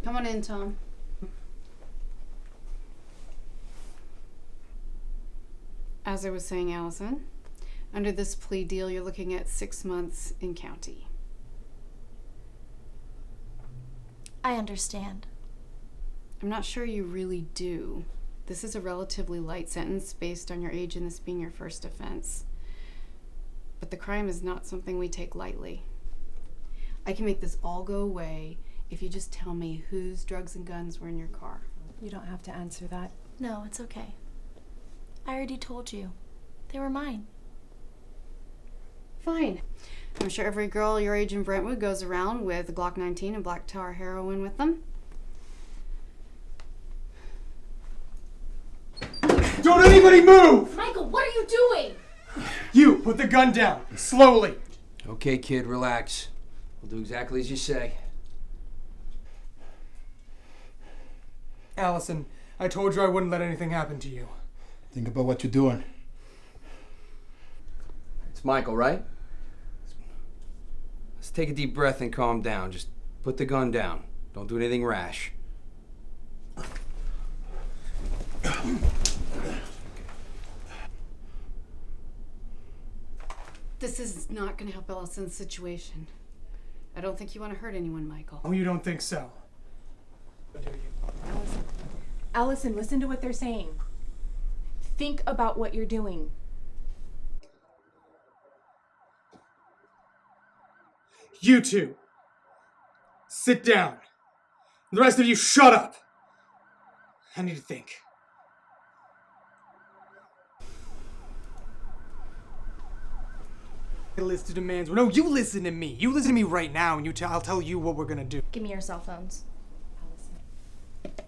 Come on in, Tom. As I was saying, Allison, under this plea deal, you're looking at 6 months in county. I understand. I'm not sure you really do. This is a relatively light sentence based on your age and this being your first offense. But the crime is not something we take lightly. I can make this all go away if you just tell me whose drugs and guns were in your car. You don't have to answer that. No, it's okay. I already told you. They were mine. Fine. I'm sure every girl your age in Brentwood goes around with a Glock 19 and black tar heroin with them. Don't anybody move! Michael, what are you doing? You, put the gun down, slowly. Okay, kid, relax. We'll do exactly as you say. Allison, I told you I wouldn't let anything happen to you. Think about what you're doing. It's Michael, right? Let's take a deep breath and calm down. Just put the gun down. Don't do anything rash. This is not going to help Allison's situation. I don't think you want to hurt anyone, Michael. Oh, you don't think so? But do you? Allison, listen to what they're saying. Think about what you're doing. You two, sit down. The rest of you, shut up. I need to think. List of demands. No, you listen to me. You listen to me right now, and I'll tell you what we're gonna do. Give me your cell phones.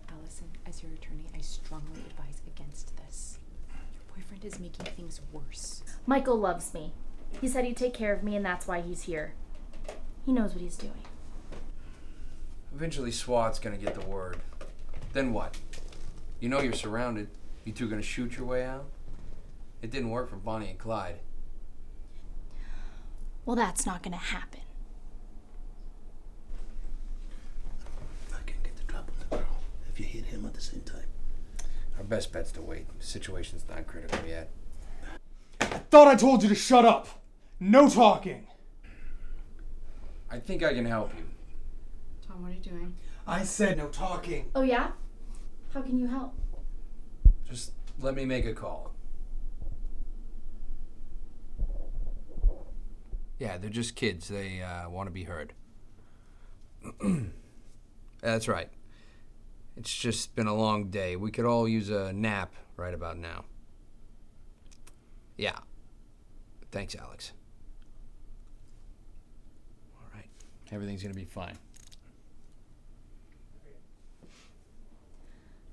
Allison, as your attorney, I strongly advise against this. Your boyfriend is making things worse. Michael loves me. He said he'd take care of me, and that's why he's here. He knows what he's doing. Eventually SWAT's gonna get the word. Then what? You know you're surrounded. You two gonna shoot your way out? It didn't work for Bonnie and Clyde. Well, that's not gonna happen. I can get the drop on the girl if you hit him at the same time. Our best bet's to wait. The situation's not critical yet. I thought I told you to shut up. No talking. I think I can help you. Tom, what are you doing? I said no talking. Oh, yeah? How can you help? Just let me make a call. Yeah, they're just kids. They want to be heard. That's right. It's just been a long day. We could all use a nap right about now. Yeah. Thanks, Alex. All right. Everything's going to be fine.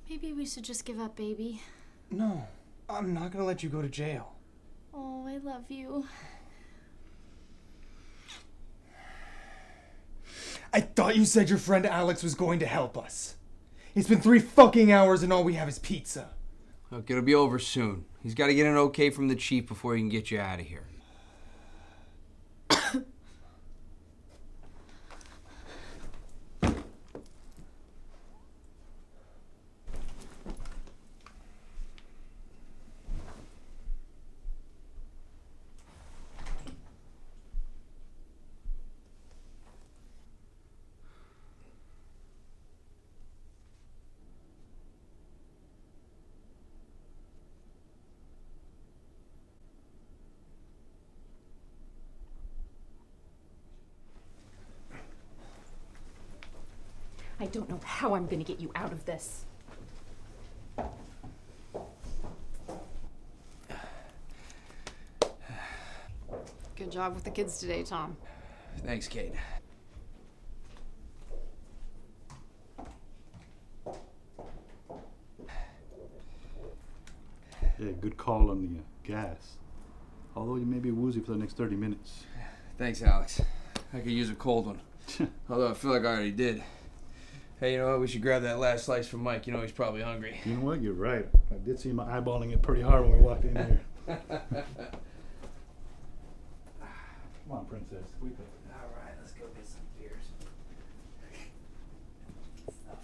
Maybe we should just give up, baby. No, I'm not gonna let you go to jail. Oh, I love you. I thought you said your friend Alex was going to help us. It's been 3 fucking hours and all we have is pizza. Look, it'll be over soon. He's got to get an okay from the chief before he can get you out of here. I don't know how I'm gonna get you out of this. Good job with the kids today, Tom. Thanks, Kate. Yeah, good call on the gas. Although you may be woozy for the next 30 minutes. Thanks, Alex. I could use a cold one. Although I feel like I already did. Hey, you know what? We should grab that last slice from Mike. You know he's probably hungry. You know what? You're right. I did see him eyeballing it pretty hard when we walked in here. Come on, princess. We go. All right, let's go get some beers. Stuff.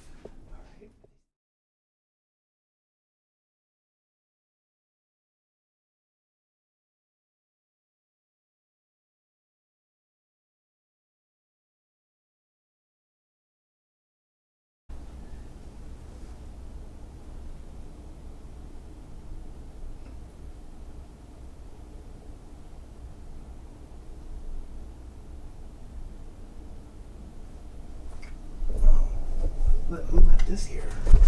this here?